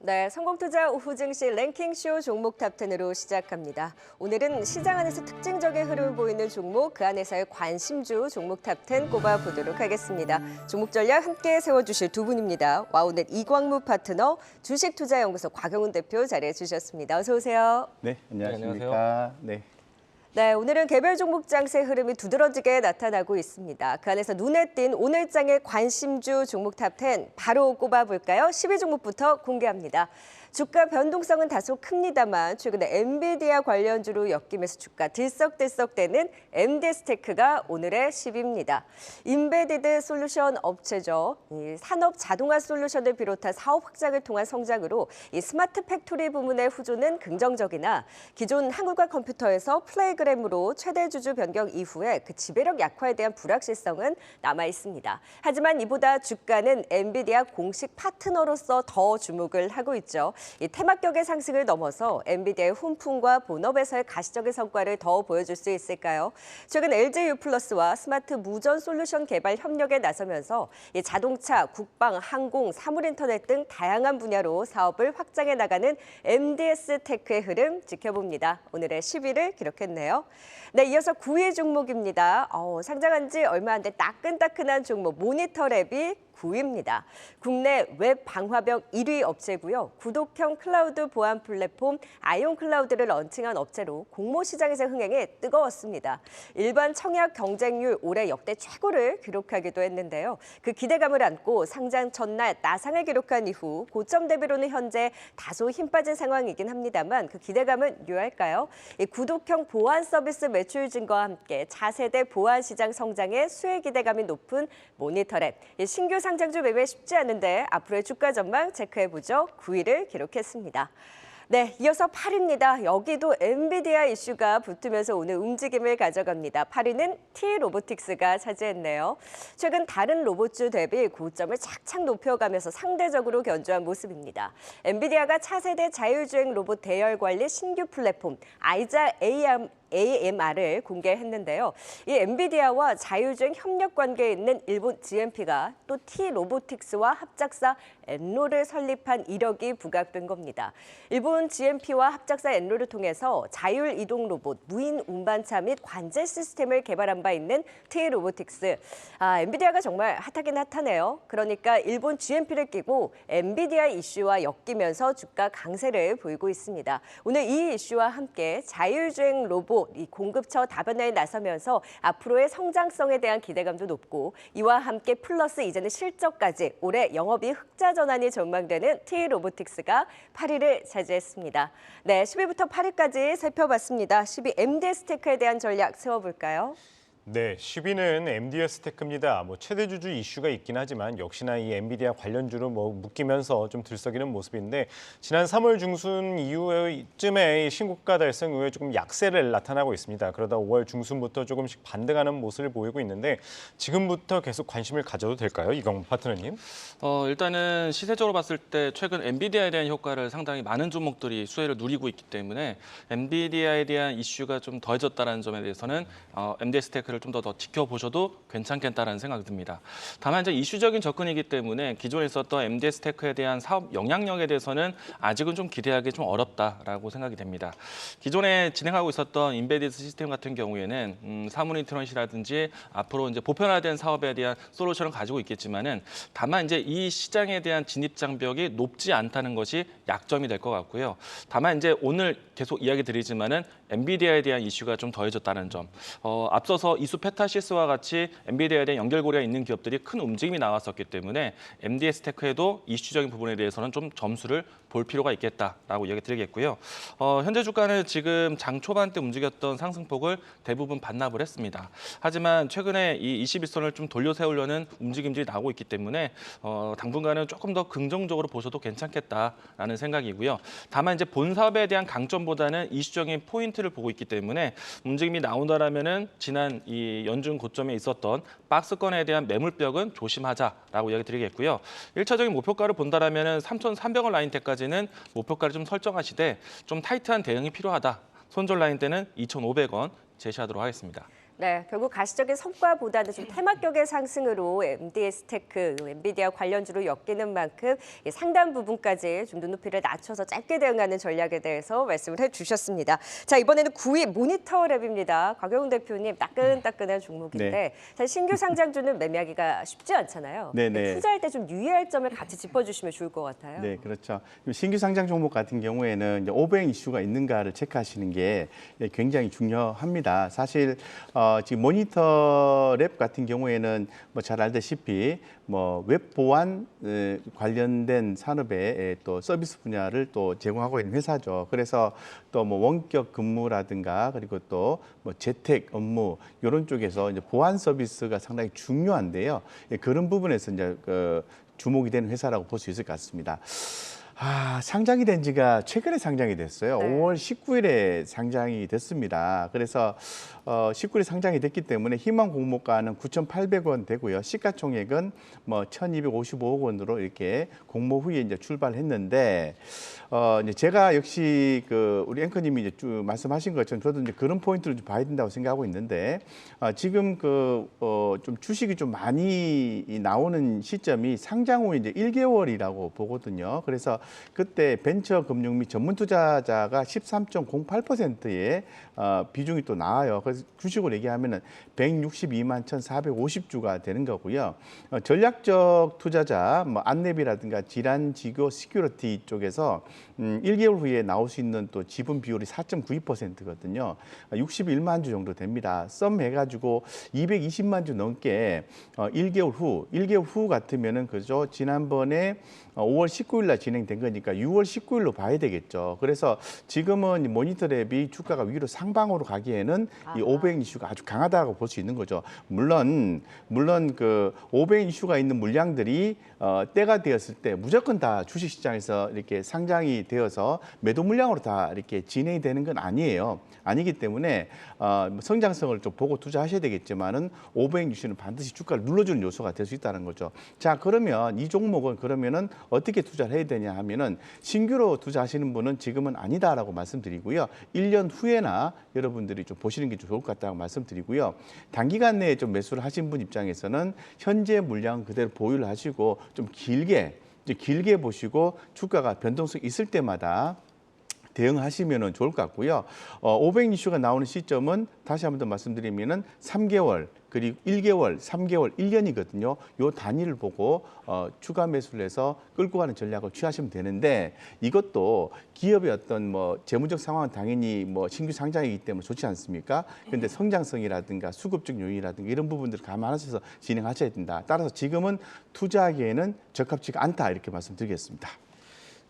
네, 성공투자 오후 증시 랭킹쇼 종목 탑10으로 시작합니다. 오늘은 시장 안에서 특징적인 흐름을 보이는 종목, 그 안에서의 관심주 종목 탑10 꼽아보도록 하겠습니다. 종목 전략 함께 세워주실 두 분입니다. 와우넷 이광무 파트너, 주식투자연구소 곽영훈 대표 자리해 주셨습니다. 어서 오세요. 네, 안녕하십니까. 네. 네, 오늘은 개별 종목 장세 흐름이 두드러지게 나타나고 있습니다. 그 안에서 눈에 띈 오늘장의 관심주 종목 탑10 바로 꼽아볼까요? 10위 종목부터 공개합니다. 주가 변동성은 다소 큽니다만 최근에 엔비디아 관련주로 엮이면서 주가 들썩들썩대는 MD스테크가 오늘의 10위입니다. 인베디드 솔루션 업체죠. 이 산업 자동화 솔루션을 비롯한 사업 확장을 통한 성장으로 이 스마트 팩토리 부문의 후조는 긍정적이나 기존 한국과 컴퓨터에서 플레이그램으로 최대 주주 변경 이후에 그 지배력 약화에 대한 불확실성은 남아 있습니다. 하지만 이보다 주가는 엔비디아 공식 파트너로서 더 주목을 하고 있죠. 이 테마격의 상승을 넘어서 엔비디아의 훈풍과 본업에서의 가시적인 성과를 더 보여줄 수 있을까요? 최근 LG유플러스와 스마트 무전 솔루션 개발 협력에 나서면서 이 자동차, 국방, 항공, 사물인터넷 등 다양한 분야로 사업을 확장해 나가는 MD스테크의 흐름 지켜봅니다. 오늘의 10위를 기록했네요. 네, 이어서 9위 종목입니다. 상장한 지 얼마 안 된 따끈따끈한 종목 모니터랩이 9위입니다. 국내 웹 방화벽 1위 업체고요. 구독형 클라우드 보안 플랫폼 아이온클라우드를 런칭한 업체로 공모 시장에서 흥행이 뜨거웠습니다. 일반 청약 경쟁률 올해 역대 최고를 기록하기도 했는데요. 그 기대감을 안고 상장 첫날 나상을 기록한 이후 고점 대비로는 현재 다소 힘 빠진 상황이긴 합니다만 그 기대감은 유효할까요? 이 구독형 보안 서비스 매출 증가와 함께 차세대 보안 시장 성장에 수혜 기대감이 높은 모니터랩. 신규 상장주 매매 쉽지 않은데 앞으로의 주가 전망 체크해보죠. 9위를 기록했습니다. 네, 이어서 8위입니다. 여기도 엔비디아 이슈가 붙으면서 오늘 움직임을 가져갑니다. 8위는 T-로보틱스가 차지했네요. 최근 다른 로봇주 대비 고점을 착착 높여가면서 상대적으로 견조한 모습입니다. 엔비디아가 차세대 자율주행 로봇 대열 관리 신규 플랫폼 아이자 AMR을 공개했는데요. 이 엔비디아와 자율주행 협력 관계에 있는 일본 GMP가 또 T-로보틱스와 합작사 엔로를 설립한 이력이 부각된 겁니다. 일본 GMP와 합작사 엔로를 통해서 자율 이동 로봇, 무인 운반차 및 관제 시스템을 개발한 바 있는 T-로보틱스. 엔비디아가 정말 핫하긴 핫하네요. 그러니까 일본 GMP를 끼고 엔비디아 이슈와 엮이면서 주가 강세를 보이고 있습니다. 오늘 이 이슈와 함께 자율주행 로봇 이 공급처 다변화에 나서면서 앞으로의 성장성에 대한 기대감도 높고 이와 함께 플러스 이제는 실적까지 올해 영업이 흑자 전환이 전망되는 T-로보틱스가 8위를 차지했습니다. 네, 10위부터 8위까지 살펴봤습니다. 10위 MD스테크에 대한 전략 세워볼까요? 네, 10위는 MD스테크입니다. 최대 주주 이슈가 있긴 하지만 역시나 이 엔비디아 관련주로 묶이면서 좀 들썩이는 모습인데 지난 3월 중순 이후쯤에 신고가 달성 이후에 조금 약세를 나타나고 있습니다. 그러다 5월 중순부터 조금씩 반등하는 모습을 보이고 있는데 지금부터 계속 관심을 가져도 될까요, 이광무 파트너님? 일단은 시세적으로 봤을 때 최근 엔비디아에 대한 효과를 상당히 많은 종목들이 수혜를 누리고 있기 때문에 엔비디아에 대한 이슈가 좀 더해졌다는 점에 대해서는 MD스테크를 좀 더 지켜보셔도 괜찮겠다라는 생각이 듭니다. 다만 이제 이슈적인 접근이기 때문에 기존에 있었던 MD스테크에 대한 사업 영향력에 대해서는 아직은 좀 기대하기 좀 어렵다라고 생각이 됩니다. 기존에 진행하고 있었던 인베디드 시스템 같은 경우에는 사물 인터넷이라든지 앞으로 이제 보편화된 사업에 대한 솔루션을 가지고 있겠지만은 다만 이제 이 시장에 대한 진입 장벽이 높지 않다는 것이 약점이 될 것 같고요. 다만 이제 오늘 계속 이야기 드리지만은 엔비디아에 대한 이슈가 좀 더해졌다는 점. 앞서서 이수페타시스와 같이 엔비디아에 대한 연결고리가 있는 기업들이 큰 움직임이 나왔었기 때문에 MD스테크에도 이슈적인 부분에 대해서는 좀 점수를 볼 필요가 있겠다라고 이야기 드리겠고요. 현재 주가는 지금 장 초반 때 움직였던 상승폭을 대부분 반납을 했습니다. 하지만 최근에 이 21선을 좀 돌려 세우려는 움직임들이 나오고 있기 때문에 당분간은 조금 더 긍정적으로 보셔도 괜찮겠다라는 생각이고요. 다만 이제 본 사업에 대한 강점보다는 이슈적인 포인트를 보고 있기 때문에 움직임이 나온다라면은 지난 이 연중 고점에 있었던 박스권에 대한 매물벽은 조심하자라고 이야기 드리겠고요. 1차적인 목표가를 본다라면은 3,300원 라인대까지는 목표가를 좀 설정하시되 좀 타이트한 대응이 필요하다. 손절 라인대는 2,500원 제시하도록 하겠습니다. 네, 결국 가시적인 성과보다는 좀 테마격의 상승으로 MDS테크, 엔비디아 관련주로 엮이는 만큼 이 상단 부분까지 좀 눈높이를 낮춰서 짧게 대응하는 전략에 대해서 말씀을 해주셨습니다. 자, 이번에는 9위 모니터랩입니다. 곽영훈 대표님 따끈따끈한 종목인데 네. 사실 신규 상장주는 매매하기가 쉽지 않잖아요. 네네. 투자할 때 좀 유의할 점을 같이 짚어주시면 좋을 것 같아요. 네, 그렇죠. 신규 상장 종목 같은 경우에는 이제 오버행 이슈가 있는가를 체크하시는 게 굉장히 중요합니다. 사실 지금 모니터랩 같은 경우에는 뭐 잘 알다시피 뭐 웹 보안 관련된 산업의 또 서비스 분야를 또 제공하고 있는 회사죠. 그래서 또 뭐 원격 근무라든가 그리고 또 뭐 재택 업무 이런 쪽에서 이제 보안 서비스가 상당히 중요한데요. 그런 부분에서 이제 주목이 되는 회사라고 볼 수 있을 것 같습니다. 상장이 된 지가 최근에 상장이 됐어요. 네. 5월 19일에 상장이 됐습니다. 그래서 19일에 상장이 됐기 때문에 희망 공모가는 9,800원 되고요. 시가총액은 뭐 1,255억 원으로 이렇게 공모 후에 이제 출발했는데 이제 제가 역시 우리 앵커님이 이제 쭉 말씀하신 것처럼 저도 이제 그런 포인트를 좀 봐야 된다고 생각하고 있는데 지금 좀 주식이 좀 많이 나오는 시점이 상장 후 이제 1개월이라고 보거든요. 그래서 그때 벤처 금융 및 전문 투자자가 13.08%의 비중이 또 나와요. 그래서 주식으로 얘기하면은 162만 1,450주가 되는 거고요. 전략적 투자자, 뭐 안내비라든가 질환지교 시큐리티 쪽에서 1개월 후에 나올 수 있는 또 지분 비율이 4.92%거든요. 61만 주 정도 됩니다. 썸 해가지고 220만 주 넘게 1개월 후 같으면은 그죠. 지난번에 5월 19일 날 진행된 거니까 6월 19일로 봐야 되겠죠. 그래서 지금은 모니터랩이 주가가 위로 상방으로 가기에는 이 오버행 이슈가 아주 강하다고 볼 수 있는 거죠. 물론 그 오버행 이슈가 있는 물량들이 때가 되었을 때 무조건 다 주식시장에서 이렇게 상장이 되어서 매도 물량으로 다 이렇게 진행이 되는 건 아니에요. 아니기 때문에 성장성을 좀 보고 투자하셔야 되겠지만은 오버행 이슈는 반드시 주가를 눌러주는 요소가 될 수 있다는 거죠. 자, 그러면 이 종목은 그러면은 어떻게 투자를 해야 되냐 하면은 신규로 투자하시는 분은 지금은 아니다라고 말씀드리고요. 1년 후에나 여러분들이 좀 보시는 게 좀 좋을 것 같다고 말씀드리고요. 단기간 내에 좀 매수를 하신 분 입장에서는 현재 물량 그대로 보유를 하시고 좀 길게 보시고 주가가 변동성이 있을 때마다 대응하시면 좋을 것 같고요. 500 이슈가 나오는 시점은 다시 한 번 더 말씀드리면은 3개월, 그리고 1개월, 3개월, 1년이거든요. 요 단위를 보고 추가 매수를 해서 끌고 가는 전략을 취하시면 되는데 이것도 기업의 어떤 뭐 재무적 상황은 당연히 뭐 신규 상장이기 때문에 좋지 않습니까? 그런데 성장성이라든가 수급적 요인이라든가 이런 부분들을 감안하셔서 진행하셔야 된다. 따라서 지금은 투자하기에는 적합치가 않다 이렇게 말씀드리겠습니다.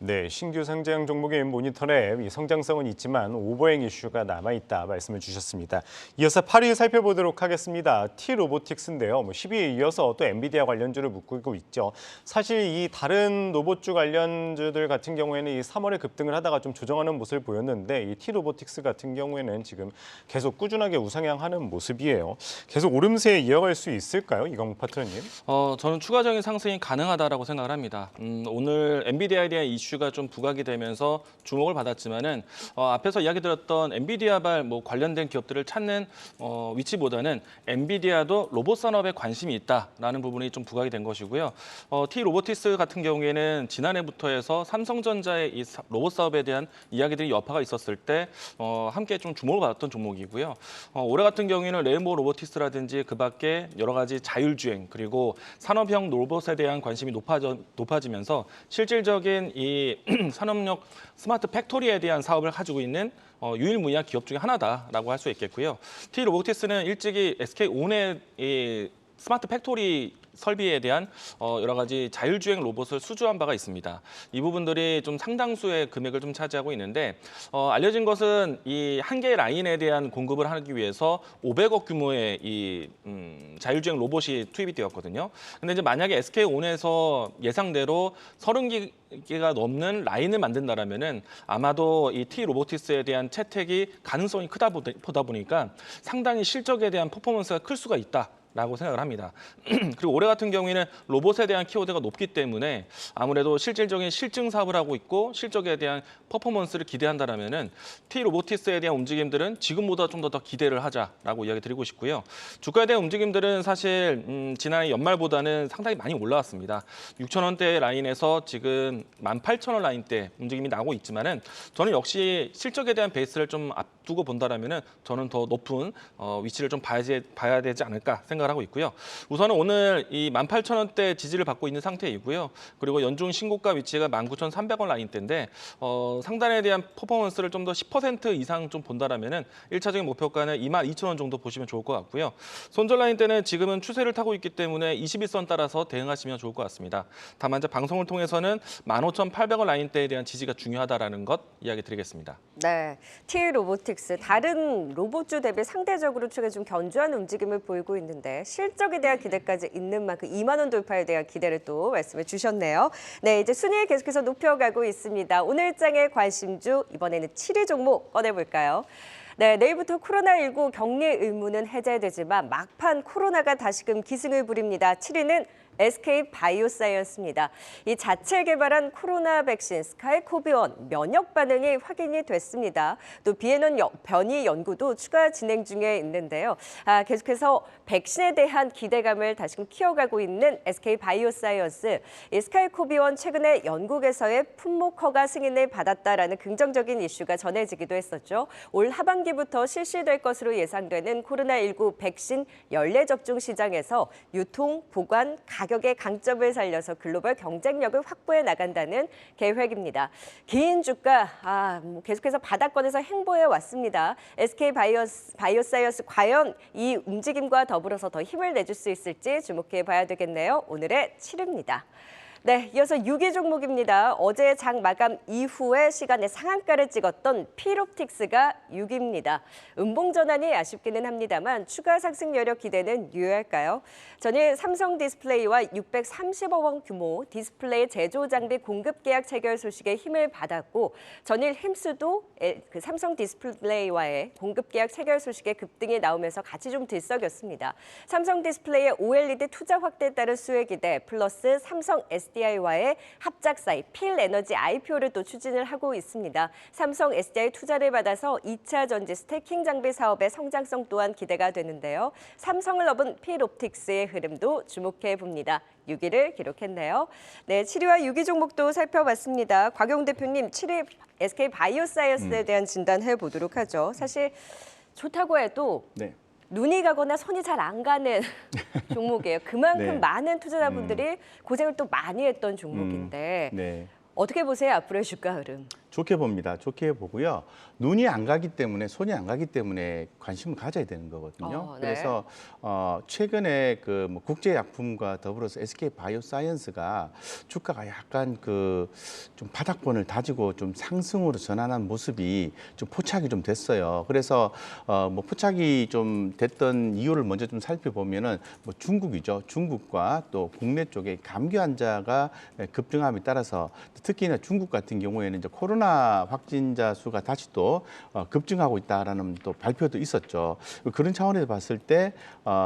네, 신규 상장 종목의 모니터랩, 성장성은 있지만 오버행 이슈가 남아있다 말씀을 주셨습니다. 이어서 8위 살펴보도록 하겠습니다. T-로보틱스인데요. 10위에 이어서 또 엔비디아 관련주를 묶고 있죠. 사실 이 다른 로봇주 관련주들 같은 경우에는 이 3월에 급등을 하다가 좀 조정하는 모습을 보였는데 이 T-로보틱스 같은 경우에는 지금 계속 꾸준하게 우상향하는 모습이에요. 계속 오름세에 이어갈 수 있을까요? 이광목 파트너님? 저는 추가적인 상승이 가능하다라고 생각을 합니다. 오늘 엔비디아에 대한 이슈가 좀 부각이 되면서 주목을 받았지만은 앞에서 이야기드렸던 엔비디아발 관련된 기업들을 찾는 위치보다는 엔비디아도 로봇 산업에 관심이 있다라는 부분이 좀 부각이 된 것이고요. T-로보틱스 같은 경우에는 지난해부터 해서 삼성전자의 이 로봇 사업에 대한 이야기들이 여파가 있었을 때 함께 좀 주목을 받았던 종목이고요. 올해 같은 경우에는 레인보우 로보틱스라든지 그밖에 여러 가지 자율주행 그리고 산업형 로봇에 대한 관심이 높아지면서 실질적인 이 산업력 스마트 팩토리에 대한 사업을 가지고 있는 유일무이한 기업 중에 하나다라고 할 수 있겠고요. T-로보틱스는 일찍이 SK온의 이 스마트 팩토리 설비에 대한 여러 가지 자율주행 로봇을 수주한 바가 있습니다. 이 부분들이 좀 상당수의 금액을 좀 차지하고 있는데 알려진 것은 이 한 개의 라인에 대한 공급을 하기 위해서 500억 규모의 이 자율주행 로봇이 투입이 되었거든요. 근데 이제 만약에 SK온에서 예상대로 30개가 넘는 라인을 만든다라면은 아마도 이 T-로보틱스에 대한 채택이 가능성이 크다 보다 보니까 상당히 실적에 대한 퍼포먼스가 클 수가 있다. 라고 생각을 합니다. 그리고 올해 같은 경우에는 로봇에 대한 키워드가 높기 때문에 아무래도 실질적인 실증 사업을 하고 있고 실적에 대한 퍼포먼스를 기대한다라면은 T-로보틱스에 대한 움직임들은 지금보다 좀 더 기대를 하자라고 이야기 드리고 싶고요. 주가에 대한 움직임들은 사실 지난해 연말보다는 상당히 많이 올라왔습니다. 6,000원대 라인에서 지금 18,000원 라인대 움직임이 나고 있지만은 저는 역시 실적에 대한 베이스를 좀 앞두고 본다라면은 저는 더 높은 위치를 좀 봐야 되지 않을까 생각을 하고 있고요. 우선은 오늘 이 18,000원대 지지를 받고 있는 상태이고요. 그리고 연중 신고가 위치가 19,300원 라인대인데 상단에 대한 퍼포먼스를 좀 더 10% 이상 좀 본다라면은 1차적인 목표가는 22,000원 정도 보시면 좋을 것 같고요. 손절 라인대는 지금은 추세를 타고 있기 때문에 21선 따라서 대응하시면 좋을 것 같습니다. 다만 이제 방송을 통해서는 15,800원 라인대에 대한 지지가 중요하다라는 것 이야기 드리겠습니다. 네, T-로보틱스 다른 로봇주 대비 상대적으로 최근 좀 견조한 움직임을 보이고 있는데 실적에 대한 기대까지 있는 만큼 2만 원 돌파에 대한 기대를 또 말씀해 주셨네요. 네, 이제 순위 계속해서 높여가고 있습니다. 오늘 장의 관심주 이번에는 7위 종목 꺼내볼까요? 네, 내일부터 코로나19 격리 의무는 해제되지만 막판 코로나가 다시금 기승을 부립니다. 7위는 SK 바이오사이언스입니다. 이 자체 개발한 코로나 백신 스카이코비1 면역 반응이 확인이 됐습니다. 또 비에논 변이 연구도 추가 진행 중에 있는데요. 계속해서 백신에 대한 기대감을 다시금 키워가고 있는 SK 바이오사이언스. 이 스카이코비1 최근에 영국에서의 품목 허가 승인을 받았다라는 긍정적인 이슈가 전해지기도 했었죠. 올 하반기부터 실시될 것으로 예상되는 코로나19 백신 연례 접종 시장에서 유통, 보관, 가격의 강점을 살려서 글로벌 경쟁력을 확보해 나간다는 계획입니다. 개인 주가 계속해서 바닥권에서 행보해 왔습니다. SK 바이오사이언스 과연 이 움직임과 더불어서 더 힘을 내줄 수 있을지 주목해 봐야 되겠네요. 오늘의 7위입니다. 네, 이어서 6위 종목입니다. 어제 장 마감 이후에 시간에 상한가를 찍었던 P-롭틱스가 6위입니다. 음봉 전환이 아쉽기는 합니다만 추가 상승 여력 기대는 유효할까요? 전일 삼성 디스플레이와 630억 원 규모 디스플레이 제조 장비 공급 계약 체결 소식에 힘을 받았고 전일 힘수도 삼성 디스플레이와의 공급 계약 체결 소식에 급등이 나오면서 같이 좀 들썩였습니다. 삼성 디스플레이의 OLED 투자 확대에 따른 수혜 기대 플러스 삼성 SDI와의 합작 사이 필에너지 IPO를 또 추진을 하고 있습니다. 삼성 SDI 투자를 받아서 2차 전지 스태킹 장비 사업의 성장성 또한 기대가 되는데요. 삼성을 업은 P-롭틱스의 흐름도 주목해 봅니다. 6위를 기록했네요. 네, 7위와 6위 종목도 살펴봤습니다. 곽용 대표님, 7위 SK 바이오사이언스에 대한 진단해 보도록 하죠. 사실 좋다고 해도 네. 눈이 가거나 손이 잘 안 가는 종목이에요. 그만큼 네. 많은 투자자분들이 고생을 또 많이 했던 종목인데 네. 어떻게 보세요? 앞으로의 주가 흐름. 좋게 봅니다. 좋게 보고요. 눈이 안 가기 때문에 손이 안 가기 때문에 관심을 가져야 되는 거거든요. 네. 그래서 최근에 그 뭐 국제약품과 더불어서 SK 바이오사이언스가 주가가 약간 그 좀 바닥권을 다지고 좀 상승으로 전환한 모습이 좀 포착이 좀 됐어요. 그래서 뭐 포착이 좀 됐던 이유를 먼저 좀 살펴보면은 뭐 중국이죠. 중국과 또 국내 쪽에 감기 환자가 급증함에 따라서 특히나 중국 같은 경우에는 이제 코로나 확진자 수가 다시 또 급증하고 있다라는 또 발표도 있었죠. 그런 차원에서 봤을 때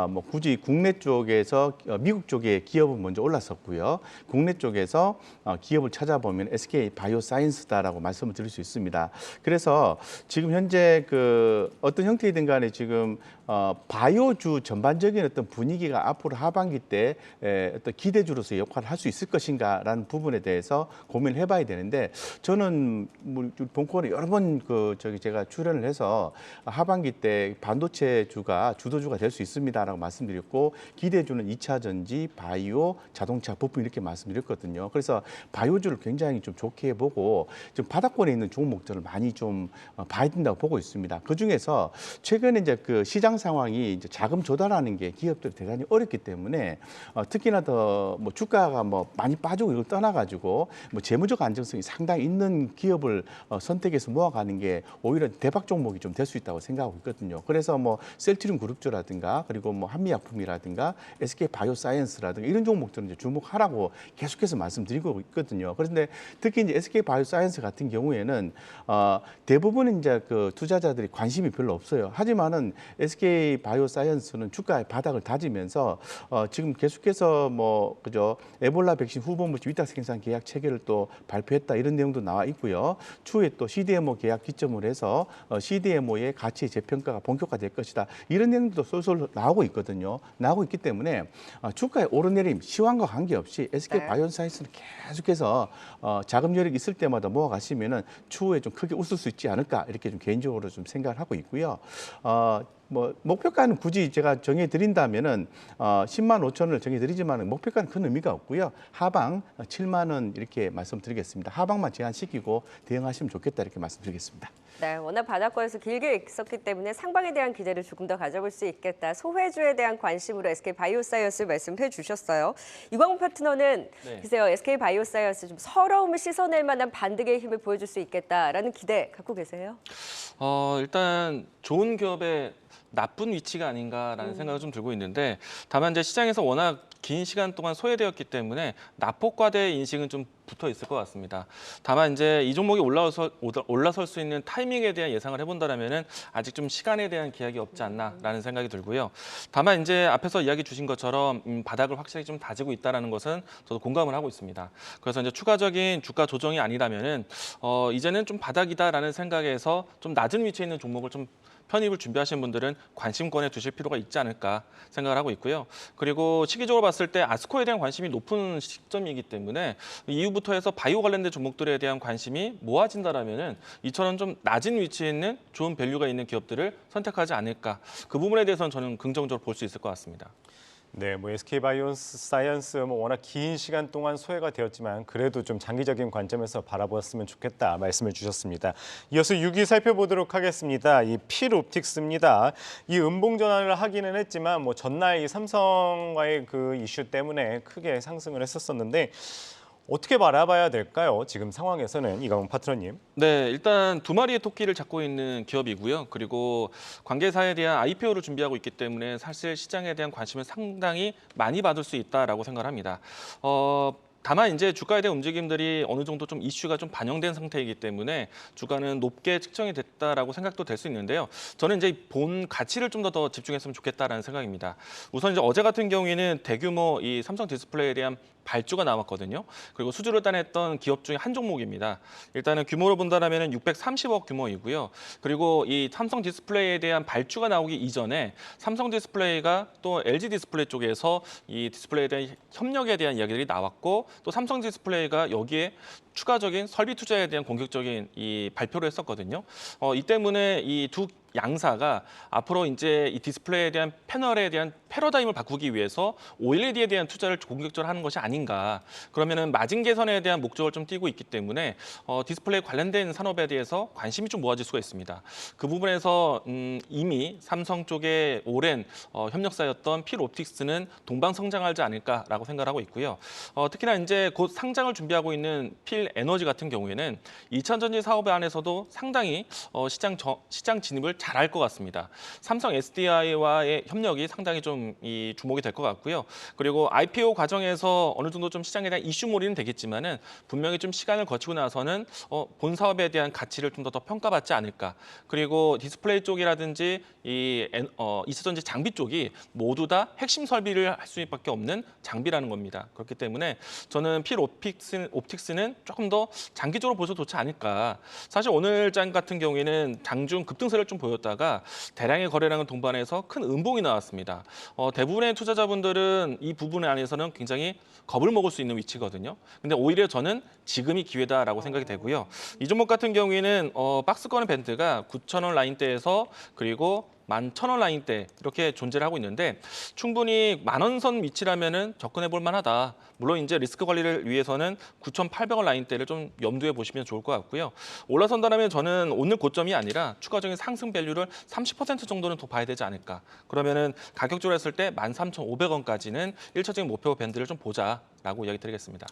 뭐 굳이 국내 쪽에서 미국 쪽에 기업은 먼저 올랐었고요. 국내 쪽에서 기업을 찾아보면 SK 바이오사이언스다라고 말씀을 드릴 수 있습니다. 그래서 지금 현재 그 어떤 형태이든 간에 지금 바이오주 전반적인 어떤 분위기가 앞으로 하반기 때 어떤 기대주로서의 역할을 할 수 있을 것인가라는 부분에 대해서 고민을 해봐야 되는데 저는 본코어에 여러 번 제가 출연을 해서 하반기 때 반도체 주가 주도주가 될 수 있습니다라고 말씀드렸고 기대주는 2차 전지, 바이오, 자동차 부품 이렇게 말씀드렸거든요. 그래서 바이오주를 굉장히 좀 좋게 보고 지금 바닥권에 있는 종목들을 많이 좀 봐야 된다고 보고 있습니다. 그 중에서 최근에 이제 그 시장 상황이 이제 자금 조달하는 게 기업들이 대단히 어렵기 때문에 특히나 더 뭐 주가가 뭐 많이 빠지고 이걸 떠나가지고 뭐 재무적 안정성이 상당히 있는 기업 기업을 선택해서 모아가는 게 오히려 대박 종목이 좀 될 수 있다고 생각하고 있거든요. 그래서 뭐 셀트리온 그룹주라든가 그리고 뭐 한미약품이라든가 SK 바이오사이언스라든가 이런 종목들은 이제 주목하라고 계속해서 말씀드리고 있거든요. 그런데 특히 이제 SK 바이오사이언스 같은 경우에는 대부분 이제 그 투자자들이 관심이 별로 없어요. 하지만은 SK 바이오사이언스는 주가의 바닥을 다지면서 지금 계속해서 뭐 그죠 에볼라 백신 후보물질 위탁 생산 계약 체결을 또 발표했다 이런 내용도 나와 있고요. 추후에 또 CDMO 계약 기점으로 해서 CDMO의 가치 재평가가 본격화될 것이다. 이런 내용도 쏠쏠 나오고 있거든요. 나오고 있기 때문에 주가의 오르내림 시황과 관계없이 SK 네. 바이오사이언스는 계속해서 자금 여력이 있을 때마다 모아가시면은 추후에 좀 크게 웃을 수 있지 않을까 이렇게 좀 개인적으로 좀 생각을 하고 있고요. 뭐 목표가는 굳이 제가 정해드린다면은 10만 5천 원을 정해드리지만 목표가는 큰 의미가 없고요. 하방 7만 원 이렇게 말씀드리겠습니다. 하방만 제한시키고 대응하시면 좋겠다 이렇게 말씀드리겠습니다. 네, 워낙 바닥권에서 길게 있었기 때문에 상방에 대한 기대를 조금 더 가져볼 수 있겠다. 소외주에 대한 관심으로 SK 바이오사이언스 말씀해 주셨어요. 이광훈 파트너는 네. 글쎄요, SK 바이오사이언스 좀 서러움을 씻어낼 만한 반등의 힘을 보여줄 수 있겠다라는 기대 갖고 계세요? 일단 좋은 기업의 나쁜 위치가 아닌가라는 생각이 좀 들고 있는데 다만 이제 시장에서 워낙 긴 시간 동안 소외되었기 때문에 낙폭과대 인식은 좀 붙어 있을 것 같습니다. 다만 이제 이 종목이 올라설 수 있는 타이밍에 대한 예상을 해본다면은 아직 좀 시간에 대한 기약이 없지 않나라는 생각이 들고요. 다만 이제 앞에서 이야기 주신 것처럼 바닥을 확실히 좀 다지고 있다라는 것은 저도 공감을 하고 있습니다. 그래서 이제 추가적인 주가 조정이 아니라면은 이제는 좀 바닥이다라는 생각에서 좀 낮은 위치에 있는 종목을 좀 편입을 준비하시는 분들은 관심권에 두실 필요가 있지 않을까 생각을 하고 있고요. 그리고 시기적으로 봤을 때 아스코에 대한 관심이 높은 시점이기 때문에 이후부터 해서 바이오 관련된 종목들에 대한 관심이 모아진다라면은 이처럼 좀 낮은 위치에 있는 좋은 밸류가 있는 기업들을 선택하지 않을까. 그 부분에 대해서는 저는 긍정적으로 볼 수 있을 것 같습니다. 네, 뭐 SK 바이오사이언스 뭐 워낙 긴 시간 동안 소외가 되었지만 그래도 좀 장기적인 관점에서 바라보았으면 좋겠다 말씀을 주셨습니다. 이어서 6위 살펴보도록 하겠습니다. 이 필옵틱스입니다. 이 음봉 전환을 하기는 했지만 뭐 전날 이 삼성과의 그 이슈 때문에 크게 상승을 했었었는데 어떻게 바라봐야 될까요? 지금 상황에서는 이광훈 파트너님. 네, 일단 두 마리의 토끼를 잡고 있는 기업이고요. 그리고 관계사에 대한 IPO를 준비하고 있기 때문에 사실 시장에 대한 관심을 상당히 많이 받을 수 있다라고 생각을 합니다. 다만 이제 주가에 대한 움직임들이 어느 정도 좀 이슈가 좀 반영된 상태이기 때문에 주가는 높게 측정이 됐다라고 생각도 될 수 있는데요. 저는 이제 본 가치를 좀 더 집중했으면 좋겠다라는 생각입니다. 우선 이제 어제 같은 경우에는 대규모 이 삼성 디스플레이에 대한 발주가 나왔거든요. 그리고 수주를 따냈던 기업 중에 한 종목입니다. 일단은 규모로 본다면 630억 규모이고요. 그리고 이 삼성 디스플레이에 대한 발주가 나오기 이전에 삼성 디스플레이가 또 LG 디스플레이 쪽에서 이 디스플레이에 대한 협력에 대한 이야기들이 나왔고 또 삼성 디스플레이가 여기에 추가적인 설비 투자에 대한 공격적인 이 발표를 했었거든요. 이 때문에 이 두 양사가 앞으로 이제 이 디스플레이에 대한 패널에 대한 패러다임을 바꾸기 위해서 OLED에 대한 투자를 공격적으로 하는 것이 아닌가. 그러면은 마진 개선에 대한 목적을 좀 띄고 있기 때문에 디스플레이 관련된 산업에 대해서 관심이 좀 모아질 수가 있습니다. 그 부분에서 이미 삼성 쪽의 오랜 협력사였던 필옵틱스는 동방성장하지 않을까라고 생각하고 있고요. 특히나 이제 곧 상장을 준비하고 있는 필 에너지 같은 경우에는 2차 전지 사업 안에서도 상당히 시장 진입을 잘할 것 같습니다. 삼성 SDI와의 협력이 상당히 좀 이 주목이 될 것 같고요. 그리고 IPO 과정에서 어느 정도 좀 시장에 대한 이슈몰이는 되겠지만은 분명히 좀 시간을 거치고 나서는 본 사업에 대한 가치를 좀 더 평가받지 않을까. 그리고 디스플레이 쪽이라든지 이 2차 전지 장비 쪽이 모두 다 핵심 설비를 할 수밖에 없는 장비라는 겁니다. 그렇기 때문에 저는 필옵틱스는 조금 더 장기적으로 보셔도 좋지 않을까. 사실 오늘 장 같은 경우에는 장중 급등세를 좀 보였다가 대량의 거래량을 동반해서 큰 음봉이 나왔습니다. 대부분의 투자자분들은 이 부분에 안에서는 굉장히 겁을 먹을 수 있는 위치거든요. 근데 오히려 저는 지금이 기회다라고 생각이 되고요. 이 종목 같은 경우에는 박스권의 밴드가 9,000원 라인대에서 그리고 11,000원 라인대 이렇게 존재를 하고 있는데 충분히 10,000원 선 위치라면은 접근해 볼 만하다. 물론 이제 리스크 관리를 위해서는 9,800원 라인대를 좀 염두에 보시면 좋을 것 같고요. 올라선다면 저는 오늘 고점이 아니라 추가적인 상승 밸류를 30% 정도는 더 봐야 되지 않을까. 그러면은 가격적으로 했을 때 13,500원까지는 1차적인 목표 밴드를 좀 보자라고 이야기 드리겠습니다.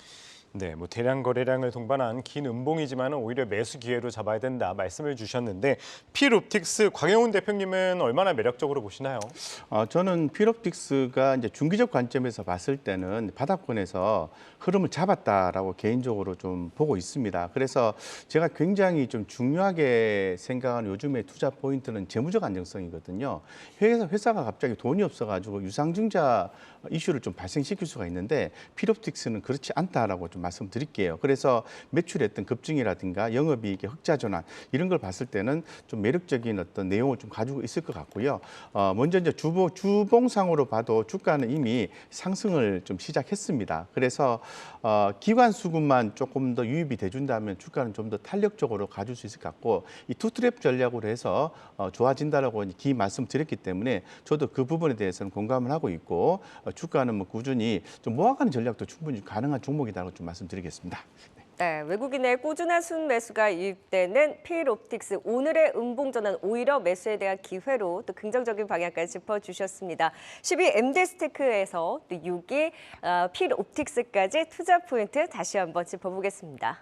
네, 뭐 대량 거래량을 동반한 긴 음봉이지만 오히려 매수 기회로 잡아야 된다 말씀을 주셨는데 필옵틱스 광영훈 대표님은 얼마나 매력적으로 보시나요? 저는 필옵틱스가 이제 중기적 관점에서 봤을 때는 바닥권에서 흐름을 잡았다라고 개인적으로 좀 보고 있습니다. 그래서 제가 굉장히 좀 중요하게 생각하는 요즘의 투자 포인트는 재무적 안정성이거든요. 회사가 갑자기 돈이 없어가지고 유상증자 이슈를 좀 발생시킬 수가 있는데 필옵틱스는 그렇지 않다라고 좀 말씀드릴게요. 그래서 매출의 어떤 급증이라든가 영업이익의 흑자 전환 이런 걸 봤을 때는 좀 매력적인 어떤 내용을 좀 가지고 있을 것 같고요. 먼저 이제 주봉상으로 봐도 주가는 이미 상승을 좀 시작했습니다. 그래서 기관 수급만 조금 더 유입이 돼준다면 주가는 좀 더 탄력적으로 가줄 수 있을 것 같고 이 투트랩 전략으로 해서 좋아진다라고 기 말씀드렸기 때문에 저도 그 부분에 대해서는 공감을 하고 있고 주가는 뭐 꾸준히 좀 모아가는 전략도 충분히 가능한 종목이라고 좀 말씀드리겠습니다. 네, 외국인의 꾸준한 순매수가 유입되는 필옵틱스 오늘의 음봉 전환 오히려 매수에 대한 기회로 또 긍정적인 방향까지 짚어주셨습니다. 12 MD스테크에서 또 6위 필옵틱스까지 투자 포인트 다시 한번 짚어보겠습니다.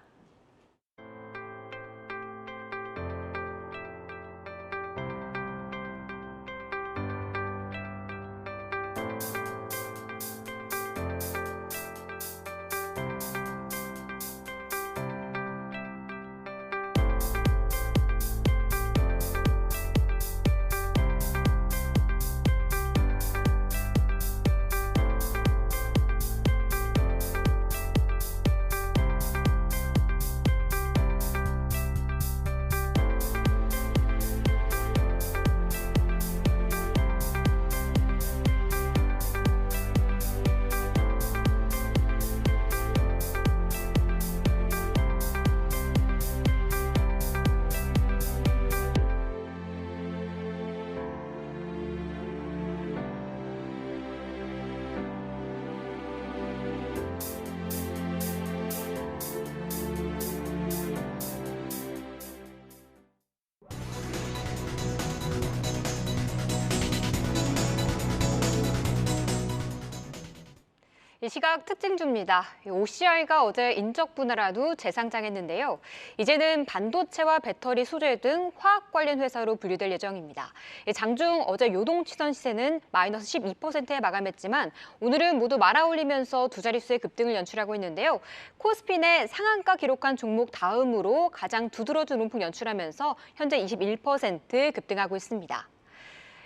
이 시각 특징주입니다. OCI가 어제 인적 분할한 후 재상장했는데요. 이제는 반도체와 배터리 소재 등 화학 관련 회사로 분류될 예정입니다. 장중 어제 요동치던 시세는 마이너스 12%에 마감했지만 오늘은 모두 말아올리면서 두 자릿수의 급등을 연출하고 있는데요. 코스피 내 상한가 기록한 종목 다음으로 가장 두드러진 움푹 연출하면서 현재 21% 급등하고 있습니다.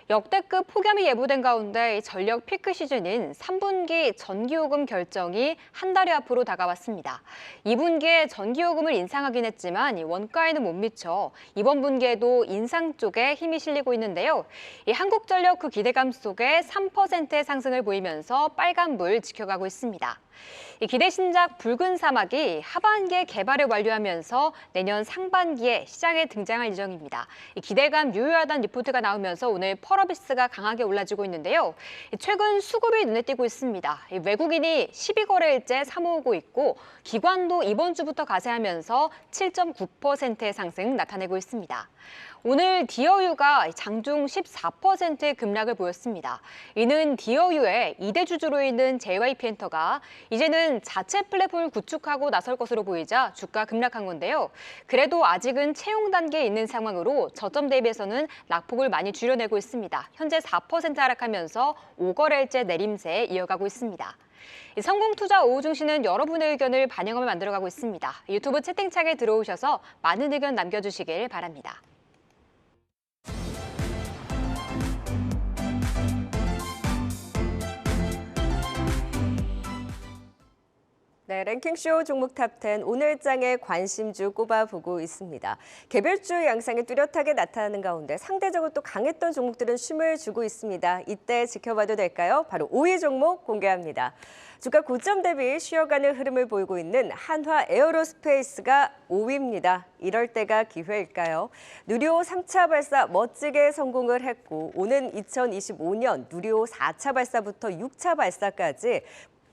역대급 폭염이 예보된 가운데 전력 피크 시즌인 3분기 전기요금 결정이 한 달여 앞으로 다가왔습니다. 2분기에 전기요금을 인상하긴 했지만 원가에는 못 미쳐 이번 분기에도 인상 쪽에 힘이 실리고 있는데요. 이 한국전력 그 기대감 속에 3%의 상승을 보이면서 빨간불 지켜가고 있습니다. 이 기대 신작 붉은 사막이 하반기에 개발을 완료하면서 내년 상반기에 시장에 등장할 예정입니다. 이 기대감 유효하다는 리포트가 나오면서 오늘 펄어비스가 강하게 올라지고 있는데요. 최근 수급이 눈에 띄고 있습니다. 외국인이 12거래일째 사모으고 있고 기관도 이번 주부터 가세하면서 7.9%의 상승 나타내고 있습니다. 오늘 디어유가 장중 14%의 급락을 보였습니다. 이는 디어유의 2대 주주로 있는 JYP엔터가 이제는 자체 플랫폼을 구축하고 나설 것으로 보이자 주가 급락한 건데요. 그래도 아직은 채용 단계에 있는 상황으로 저점 대비해서는 낙폭을 많이 줄여내고 있습니다. 현재 4% 하락하면서 5거래일째 내림세 이어가고 있습니다. 성공투자 오후 증시는 여러분의 의견을 반영하며 만들어가고 있습니다. 유튜브 채팅창에 들어오셔서 많은 의견 남겨주시길 바랍니다. 네, 랭킹쇼 종목 탑10 오늘장의 관심주 꼽아보고 있습니다. 개별주 양상이 뚜렷하게 나타나는 가운데 상대적으로 또 강했던 종목들은 쉼을 주고 있습니다. 이때 지켜봐도 될까요? 바로 5위 종목 공개합니다. 주가 고점 대비 쉬어가는 흐름을 보이고 있는 한화 에어로스페이스가 5위입니다. 이럴 때가 기회일까요? 누리호 3차 발사 멋지게 성공을 했고 오는 2025년 누리호 4차 발사부터 6차 발사까지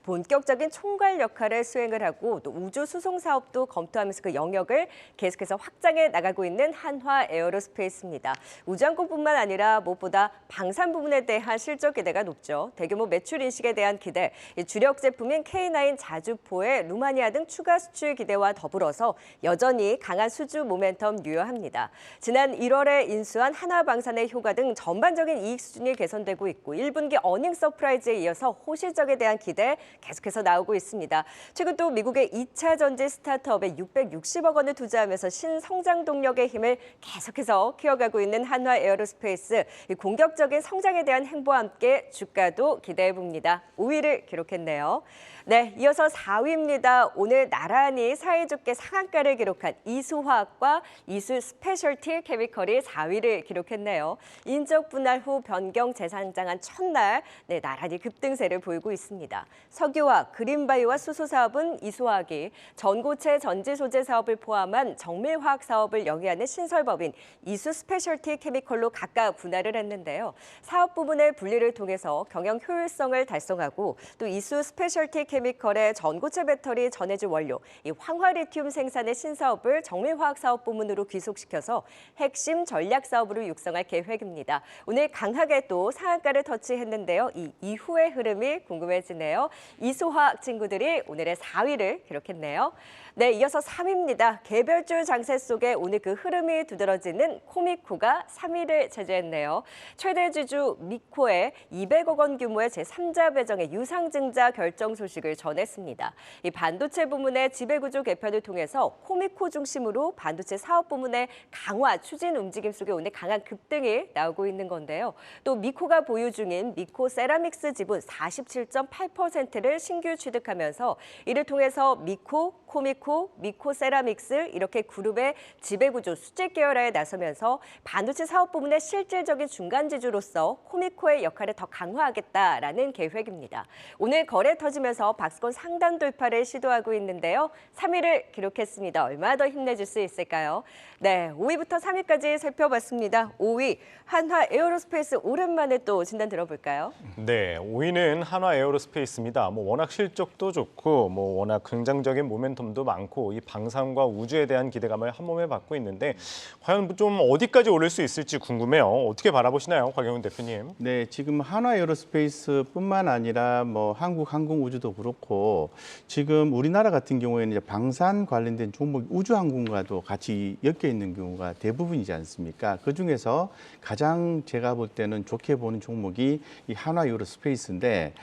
본격적인 총괄 역할을 수행을 하고 또 우주 수송 사업도 검토하면서 그 영역을 계속해서 확장해 나가고 있는 한화 에어로스페이스입니다. 우주항공뿐만 아니라 무엇보다 방산 부분에 대한 실적 기대가 높죠. 대규모 매출 인식에 대한 기대, 주력 제품인 K9 자주포의 루마니아 등 추가 수출 기대와 더불어서 여전히 강한 수주 모멘텀 유효합니다. 지난 1월에 인수한 한화방산의 효과 등 전반적인 이익 수준이 개선되고 있고 1분기 어닝 서프라이즈에 이어서 호실적에 대한 기대 계속해서 나오고 있습니다. 최근 또 미국의 2차 전지 스타트업에 660억 원을 투자하면서 신성장 동력의 힘을 계속해서 키워가고 있는 한화 에어로스페이스. 공격적인 성장에 대한 행보와 함께 주가도 기대해 봅니다. 5위를 기록했네요. 네, 이어서 4위입니다. 오늘 나란히 사이좋게 상한가를 기록한 이수화학과 이수 스페셜티 케미컬이 4위를 기록했네요. 인적 분할 후 변경 재상장한 첫날 나란히 급등세를 보이고 있습니다. 석유화학, 그린바이오와 수소 사업은 이수화학이, 전고체 전지 소재 사업을 포함한 정밀화학 사업을 영위하는 신설법인 이수 스페셜티 케미컬로 각각 분할을 했는데요. 사업 부분의 분리를 통해서 경영 효율성을 달성하고 또 이수 스페셜티 케미컬의 전고체 배터리 전해질 원료, 이 황화리튬 생산의 신사업을 정밀화학 사업 부문으로 귀속시켜서 핵심 전략 사업으로 육성할 계획입니다. 오늘 강하게 또 상한가를 터치했는데요. 이 이후의 흐름이 궁금해지네요. 이수화학 친구들이 오늘의 4위를 기록했네요. 네, 이어서 3위입니다. 개별주 장세 속에 오늘 그 흐름이 두드러지는 코미코가 3위를 차지했네요. 최대 주주 미코의 200억 원 규모의 제3자 배정의 유상증자 결정 소식을 전했습니다. 이 반도체 부문의 지배구조 개편을 통해서 코미코 중심으로 반도체 사업 부문의 강화 추진 움직임 속에 오늘 강한 급등이 나오고 있는 건데요. 또 미코가 보유 중인 미코 세라믹스 지분 47.8%를 신규 취득하면서 이를 통해서 미코, 코미코, 미코 세라믹스 이렇게 그룹의 지배구조 수직 계열화에 나서면서 반도체 사업 부문의 실질적인 중간 지주로서 코미코의 역할을 더 강화하겠다라는 계획입니다. 오늘 거래 터지면서 박스권 상단 돌파를 시도하고 있는데요. 3위를 기록했습니다. 얼마나 더 힘내줄 수 있을까요? 네, 5위부터 3위까지 살펴봤습니다. 5위 한화 에어로스페이스 오랜만에 또 진단 들어볼까요? 네, 5위는 한화 에어로스페이스입니다. 워낙 실적도 좋고 워낙 긍정적인 모멘텀도 많고 이 방산과 우주에 대한 기대감을 한 몸에 받고 있는데 과연 좀 어디까지 오를 수 있을지 궁금해요. 어떻게 바라보시나요, 곽영훈 대표님? 네, 지금 한화 에어로스페이스뿐만 아니라 한국 항공우주도 그렇고 지금 우리나라 같은 경우에는 이제 방산 관련된 종목 우주항공과도 같이 엮여 있는 경우가 대부분이지 않습니까? 그 중에서 가장 제가 볼 때는 좋게 보는 종목이 이 한화 에어로스페이스인데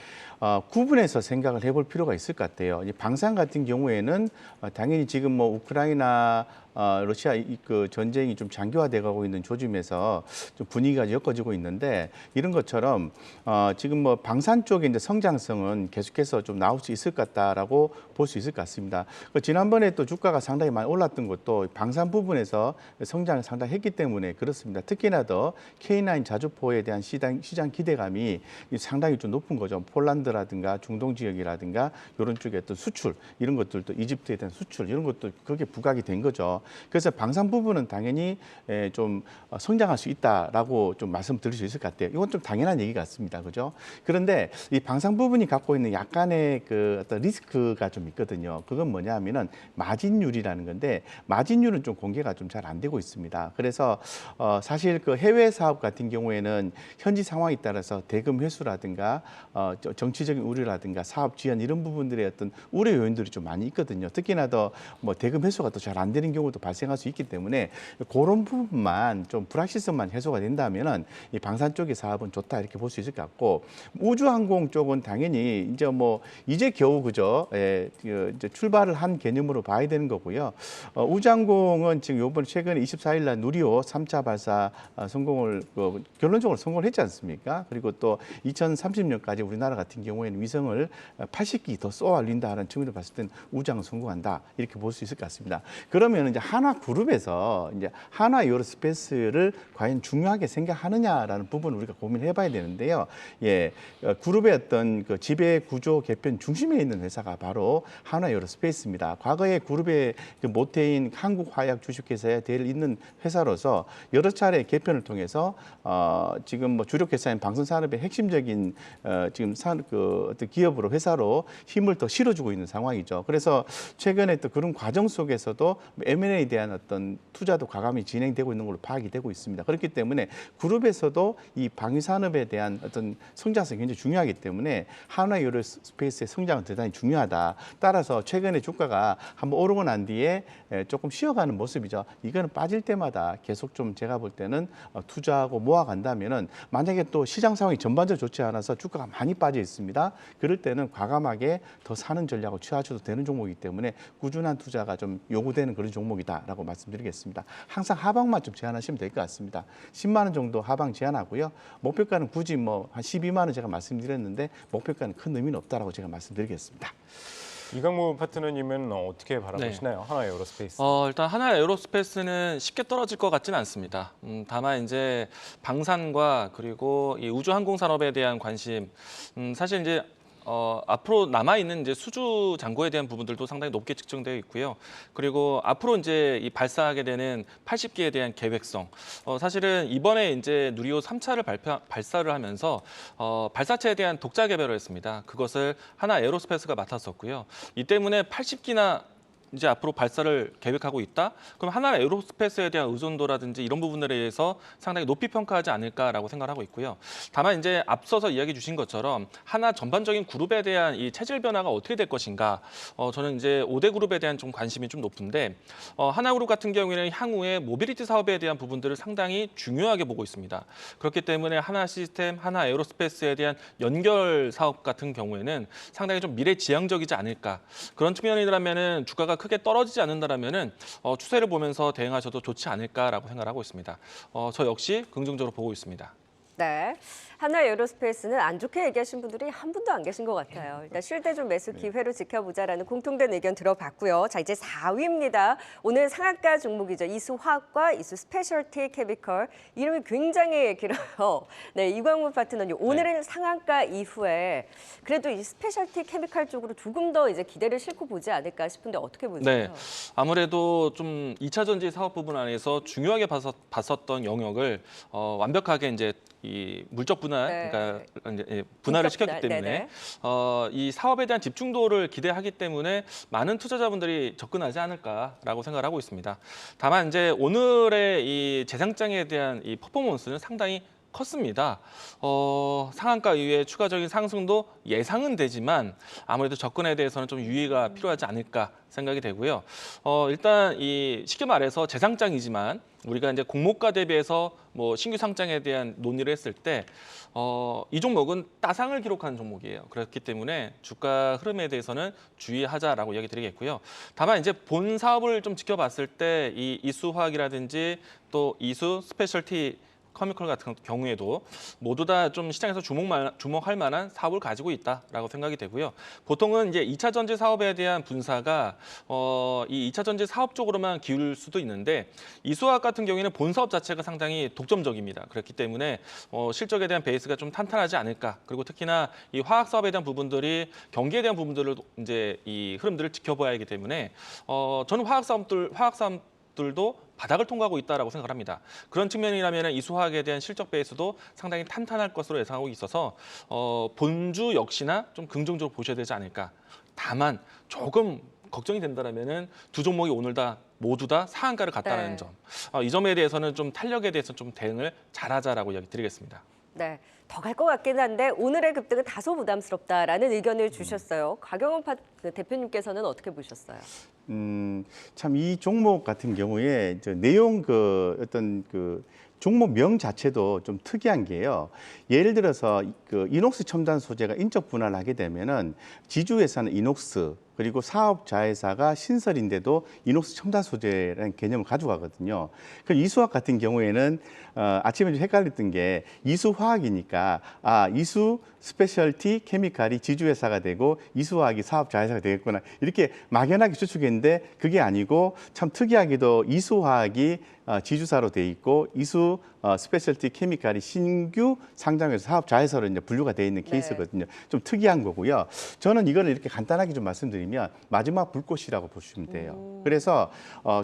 구분해서 생각을 해볼 필요가 있을 것 같아요. 이 방산 같은 경우에는 당연히 지금 우크라이나 러시아 그 전쟁이 좀 장기화돼가고 있는 조짐에서 좀 분위기가 엮어지고 있는데 이런 것처럼 지금 방산 쪽의 이제 성장성은 계속해서 좀 나올 수 있을 것 같다라고 볼 수 있을 것 같습니다. 지난번에 또 주가가 상당히 많이 올랐던 것도 방산 부분에서 성장을 상당히 했기 때문에 그렇습니다. 특히나 더 K9 자주포에 대한 시장 기대감이 상당히 좀 높은 거죠. 폴란드라든가 중동 지역이라든가 이런 쪽에 어떤 수출 이런 것들도 이집트에 대한 수출 이런 것도 그게 부각이 된 거죠. 그래서 방산 부분은 당연히 좀 성장할 수 있다라고 좀 말씀드릴 수 있을 것 같아요. 이건 좀 당연한 얘기 같습니다, 그죠? 그런데 이 방산 부분이 갖고 있는 약간의 그 어떤 리스크가 좀 있거든요. 그건 뭐냐면은 마진율이라는 건데 마진율은 좀 공개가 좀 잘 안 되고 있습니다. 그래서 사실 그 해외 사업 같은 경우에는 현지 상황에 따라서 대금 회수라든가 정치적인 우려라든가 사업 지연 이런 부분들의 어떤 우려 요인들이 좀 많이 있거든요. 특히나 더 대금 회수가 또 잘 안 되는 경우도 발생할 수 있기 때문에 그런 부분만 좀 불확실성만 해소가 된다면은 이 방산 쪽의 사업은 좋다 이렇게 볼 수 있을 것 같고 우주항공 쪽은 당연히 이제 겨우 그죠? 이제 출발을 한 개념으로 봐야 되는 거고요. 우주항공은 지금 이번 최근에 24일 날 누리호 3차 발사 성공을 결론적으로 성공을 했지 않습니까? 그리고 또 2030년까지 우리나라 같은 경우에는 위성을 80기 더 쏘아 올린다는 측면으로 봤을 때는 우주항은 성공한다 이렇게 볼 수 있을 것 같습니다. 그러면 이제 하나 그룹에서 이제 하나 에어로스페이스를 과연 중요하게 생각하느냐라는 부분을 우리가 고민해봐야 되는데요. 예, 그룹의 어떤 그 지배 구조 개편 중심에 있는 회사가 바로 하나 에어로스페이스입니다. 과거에 그룹의 그 모태인 한국화약 주식회사에 대를 잇는 회사로서 여러 차례 개편을 통해서 지금 뭐 주력 회사인 방송산업의 핵심적인 지금 어떤 기업으로 회사로 힘을 더 실어주고 있는 상황이죠. 그래서 최근에 또 그런 과정 속에서도 M&A에 대한 어떤 투자도 과감히 진행되고 있는 걸로 파악이 되고 있습니다. 그렇기 때문에 그룹에서도 이 방위산업에 대한 어떤 성장성이 굉장히 중요하기 때문에 한화 에어로스페이스의 성장은 대단히 중요하다. 따라서 최근에 주가가 한번 오르고 난 뒤에 조금 쉬어가는 모습이죠. 이거는 빠질 때마다 계속 좀 제가 볼 때는 투자하고 모아간다면은 만약에 또 시장 상황이 전반적으로 좋지 않아서 주가가 많이 빠져 있습니다. 그럴 때는 과감하게 더 사는 전략을 취하셔도 되는 종목이기 때문에 꾸준한 투자가 좀 요구되는 그런 종목이다라고 말씀드리겠습니다. 항상 하방만 좀 제한하시면 될 것 같습니다. 10만 원 정도 하방 제한하고요. 목표가는 굳이 뭐 한 12만 원 제가 말씀드렸는데 목표가는 큰 의미는 없다라고 제가 말씀드리겠습니다. 이강무 파트너님은 어떻게 바라보시나요? 하나 에어로스페이스. 일단 하나 에어로스페이스는 쉽게 떨어질 것 같지는 않습니다. 다만 이제 방산과 그리고 이 우주 항공 산업에 대한 관심, 사실 이제 앞으로 남아 있는 이제 수주 잔고에 대한 부분들도 상당히 높게 측정되어 있고요. 그리고 앞으로 이제 이 발사하게 되는 80기에 대한 계획성, 사실은 이번에 이제 누리호 3차를 발사를 하면서 발사체에 대한 독자 개발을 했습니다. 그것을 하나 에어로스페이스가 맡았었고요. 이 때문에 80기나 이제 앞으로 발사를 계획하고 있다? 그럼 하나 에어로스페이스에 대한 의존도라든지 이런 부분들에 대해서 상당히 높이 평가하지 않을까라고 생각을 하고 있고요. 다만 이제 앞서서 이야기 주신 것처럼 하나 전반적인 그룹에 대한 이 체질 변화가 어떻게 될 것인가? 저는 이제 5대 그룹에 대한 좀 관심이 좀 높은데 하나 그룹 같은 경우에는 향후에 모빌리티 사업에 대한 부분들을 상당히 중요하게 보고 있습니다. 그렇기 때문에 하나 시스템, 하나 에어로스페이스에 대한 연결 사업 같은 경우에는 상당히 좀 미래지향적이지 않을까. 그런 측면이라면은 주가가 크게 떨어지지 않는다라면은 추세를 보면서 대응하셔도 좋지 않을까라고 생각을 하고 있습니다. 저 역시 긍정적으로 보고 있습니다. 네. 하나 에어로스페이스는 안 좋게 얘기하신 분들이 한 분도 안 계신 것 같아요. 일단 쉴 때 좀 매수 기회로 지켜보자라는 공통된 의견 들어봤고요. 자, 이제 4위입니다. 오늘 상한가 종목이죠. 이수화학과 이수스페셜티 케미컬. 이름이 굉장히 길어요. 네, 이광문 파트너님. 오늘은 상한가 이후에 그래도 이 스페셜티 케미컬 쪽으로 조금 더 이제 기대를 싣고 보지 않을까 싶은데 어떻게 보세요? 네, 아무래도 좀 2차 전지 사업 부분 안에서 중요하게 봤었던 영역을 완벽하게 이제 이 물적 분할, 네. 그러니까 이제 분할을 시켰기 분할, 때문에 네네. 이 사업에 대한 집중도를 기대하기 때문에 많은 투자자분들이 접근하지 않을까라고 생각을 하고 있습니다. 다만 이제 오늘의 이 재상장에 대한 이 퍼포먼스는 상당히 컸습니다. 상한가 이후에 추가적인 상승도 예상은 되지만 아무래도 접근에 대해서는 좀 유의가 필요하지 않을까 생각이 되고요. 일단 이 쉽게 말해서 재상장이지만 우리가 이제 공모가 대비해서 뭐 신규 상장에 대한 논의를 했을 때 이 종목은 따상을 기록한 종목이에요. 그렇기 때문에 주가 흐름에 대해서는 주의하자라고 이야기 드리겠고요. 다만 이제 본 사업을 좀 지켜봤을 때 이 이수화학이라든지 또 이수 스페셜티 커미컬 같은 경우에도 모두 다 좀 시장에서 주목할 만한 사업을 가지고 있다라고 생각이 되고요. 보통은 이제 2차 전지 사업에 대한 분사가 이 2차 전지 사업 쪽으로만 기울 수도 있는데 이수화학 같은 경우에는 본 사업 자체가 상당히 독점적입니다. 그렇기 때문에 실적에 대한 베이스가 좀 탄탄하지 않을까. 그리고 특히나 이 화학 사업에 대한 부분들이 경기에 대한 부분들을 이제 이 흐름들을 지켜봐야 하기 때문에 저는 화학 사업들도 바닥을 통과하고 있다라고 생각을 합니다. 그런 측면이라면 이수화학에 대한 실적 베이스도 상당히 탄탄할 것으로 예상하고 있어서 본주 역시나 좀 긍정적으로 보셔야 되지 않을까. 다만 조금 걱정이 된다라면은 두 종목이 오늘 모두 다 상한가를 갔다는 네. 점. 이 점에 대해서는 좀 탄력에 대해서 좀 대응을 잘하자라고 이야기 드리겠습니다. 네, 더 갈 것 같긴 한데 오늘의 급등은 다소 부담스럽다라는 의견을 주셨어요. 곽영원 대표님께서는 어떻게 보셨어요? 참 이 종목 같은 경우에 내용 어떤 종목명 자체도 좀 특이한 게요. 예를 들어서 이녹스 첨단 소재가 인적 분할을 하게 되면은 지주회사는 이녹스 그리고 사업 자회사가 신설인데도 이녹스 첨단 소재라는 개념을 가져가거든요. 그 이수화학 같은 경우에는 아침에 좀 헷갈렸던 게 이수화학이니까 보니까 이수 스페셜티 케미칼이 지주회사가 되고 이수화학이 사업자회사가 되겠구나 이렇게 막연하게 추측했는데 그게 아니고 참 특이하게도 이수화학이 지주사로 돼 있고 이수 스페셜티 케미칼이 신규 상장해서 사업자회사로 이제 분류가 돼 있는 케이스거든요. 좀 특이한 거고요. 저는 이거를 이렇게 간단하게 좀 말씀드리면 마지막 불꽃이라고 보시면 돼요. 그래서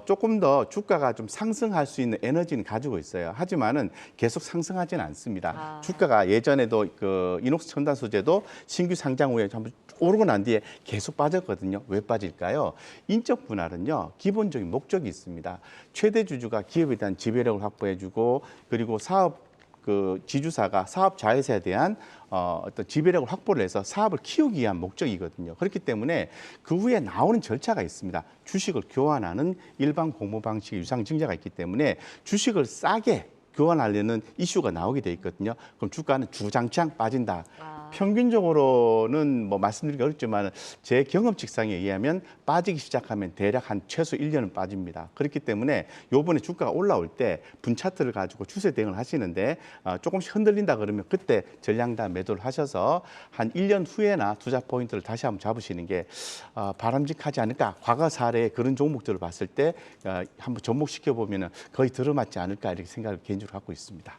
조금 더 주가가 좀 상승할 수 있는 에너지는 가지고 있어요. 하지만은 계속 상승하지는 않습니다. 주가가 예전에도 그 이녹스 첨단 소재도 신규 상장 후에 한번 오르고 난 뒤에 계속 빠졌거든요. 왜 빠질까요? 인적 분할은요, 기본적인 목적이 있습니다. 최대 주주가 기업에 대한 지배력을 확보해주고 그리고 사업 그 지주사가 사업 자회사에 대한 어떤 지배력을 확보를 해서 사업을 키우기 위한 목적이거든요. 그렇기 때문에 그 후에 나오는 절차가 있습니다. 주식을 교환하는 일반 공모 방식의 유상 증자가 있기 때문에 주식을 싸게 교환하려는 이슈가 나오게 돼 있거든요. 그럼 주가는 주장창 빠진다. 평균적으로는 뭐 말씀드리기 어렵지만 제 경험칙상에 의하면 빠지기 시작하면 대략 한 최소 1년은 빠집니다. 그렇기 때문에 요번에 주가가 올라올 때 분차트를 가지고 추세 대응을 하시는데 조금씩 흔들린다 그러면 그때 전량다 매도를 하셔서 한 1년 후에나 투자 포인트를 다시 한번 잡으시는 게 바람직하지 않을까. 과거 사례의 그런 종목들을 봤을 때 한번 접목시켜 보면 거의 들어맞지 않을까 이렇게 생각을 개인적으로 갖고 있습니다.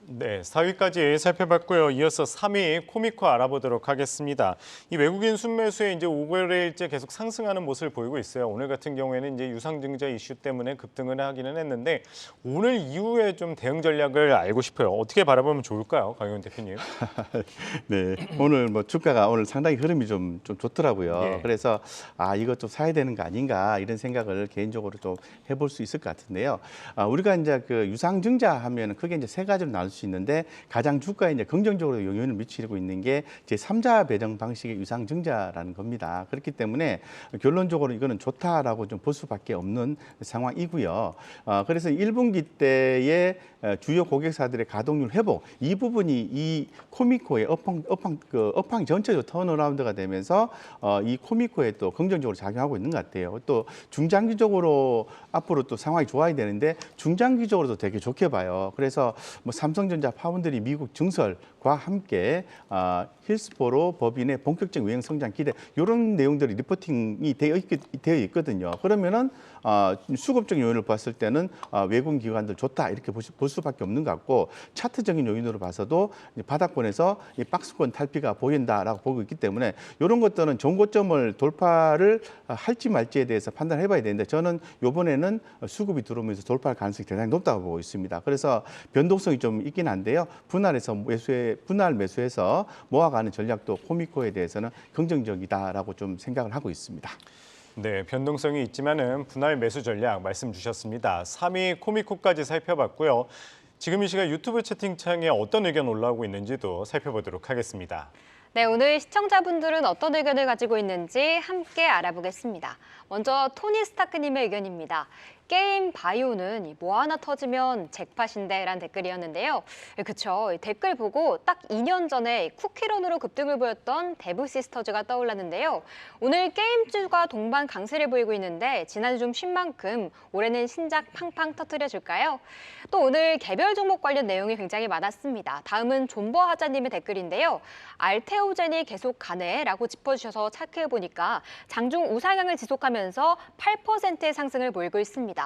네, 4위까지 살펴봤고요. 이어서 3위 코미코 알아보도록 하겠습니다. 이 외국인 순매수에 이제 5개월째 계속 상승하는 모습을 보이고 있어요. 오늘 같은 경우에는 이제 유상증자 이슈 때문에 급등을 하기는 했는데 오늘 이후에 좀 대응 전략을 알고 싶어요. 어떻게 바라보면 좋을까요, 강효은 대표님? 네, 오늘 뭐 주가가 오늘 상당히 흐름이 좀 좋더라고요. 예. 그래서 이것 좀 사야 되는 거 아닌가 이런 생각을 개인적으로 좀 해볼 수 있을 것 같은데요. 우리가 이제 그 유상증자 하면은 크게 이제 세 가지로 나눌 수 있는데 가장 주가에 이제 긍정적으로 영향을 미치고 있는 게 제 3자 배정 방식의 유상증자라는 겁니다. 그렇기 때문에 결론적으로 이거는 좋다라고 좀 볼 수밖에 없는 상황이고요. 그래서 1분기 때의 주요 고객사들의 가동률 회복 이 부분이 이 코미코의 업황 전체적으로 턴어라운드가 되면서 이 코미코에 또 긍정적으로 작용하고 있는 것 같아요. 또 중장기적으로 앞으로 또 상황이 좋아야 되는데 중장기적으로도 되게 좋게 봐요. 그래서 뭐 삼성전자, 파운드리, 미국 증설과 함께 힐스포로 법인의 본격적 외형 성장 기대 이런 내용들이 리포팅이 되어 있거든요. 그러면은 수급적 요인을 봤을 때는 외국 기관들 좋다 이렇게 볼 수밖에 없는 것 같고 차트적인 요인으로 봐서도 바닥권에서 이 박스권 탈피가 보인다라고 보고 있기 때문에 이런 것들은 정고점을 돌파를 할지 말지에 대해서 판단해봐야 되는데 저는 이번에는 수급이 들어오면서 돌파할 가능성이 대단히 높다고 보고 있습니다. 그래서 변동성이 좀 있긴 한데요. 분할 매수해서 모아가는 전략도 코미코에 대해서는 긍정적이다라고 좀 생각을 하고 있습니다. 네, 변동성이 있지만은 분할 매수 전략 말씀 주셨습니다. 3위 코미코까지 살펴봤고요. 지금 이 시간 유튜브 채팅창에 어떤 의견 올라오고 있는지도 살펴보도록 하겠습니다. 네, 오늘 시청자분들은 어떤 의견을 가지고 있는지 함께 알아보겠습니다. 먼저 토니 스타크님의 의견입니다. 게임 바이오는 뭐 하나 터지면 잭팟인데 라는 댓글이었는데요. 그쵸, 댓글 보고 딱 2년 전에 쿠키런으로 급등을 보였던 데브 시스터즈가 떠올랐는데요. 오늘 게임주가 동반 강세를 보이고 있는데 지난주 좀 쉰 만큼 올해는 신작 팡팡 터뜨려줄까요? 또 오늘 개별 종목 관련 내용이 굉장히 많았습니다. 다음은 존버하자님의 댓글인데요. 알테오젠이 계속 가네 라고 짚어주셔서 체크해보니까 장중 우상향을 지속하면서 8%의 상승을 보이고 있습니다.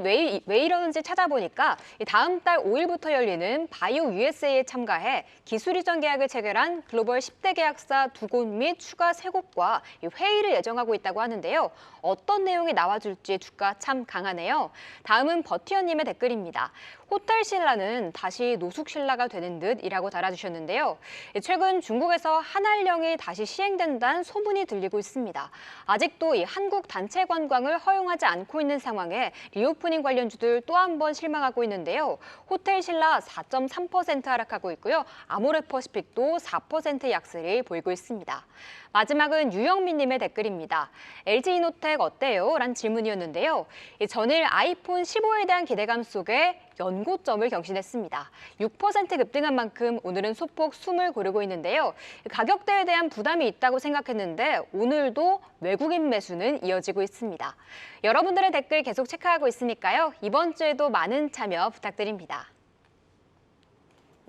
왜 이러는지 찾아보니까 다음 달 5일부터 열리는 바이오 USA에 참가해 기술 이전 계약을 체결한 글로벌 10대 계약사 2곳 및 추가 3곳과 회의를 예정하고 있다고 하는데요. 어떤 내용이 나와줄지 주가 참 강하네요. 다음은 버티어님의 댓글입니다. 호텔 신라는 다시 노숙 신라가 되는 듯이라고 달아주셨는데요. 최근 중국에서 한한령이 다시 시행된다는 소문이 들리고 있습니다. 아직도 이 한국 단체 관광을 허용하지 않고 있는 상황에 리오프닝 관련주들 또 한 번 실망하고 있는데요. 호텔 신라 4.3% 하락하고 있고요. 아모레퍼시픽도 4% 약세를 보이고 있습니다. 마지막은 유영민님의 댓글입니다. LG이노텍 어때요? 란 질문이었는데요. 전일 아이폰 15에 대한 기대감 속에 연고점을 경신했습니다. 6% 급등한 만큼 오늘은 소폭 숨을 고르고 있는데요. 가격대에 대한 부담이 있다고 생각했는데 오늘도 외국인 매수는 이어지고 있습니다. 여러분들의 댓글 계속 체크하고 있으니까요. 이번 주에도 많은 참여 부탁드립니다.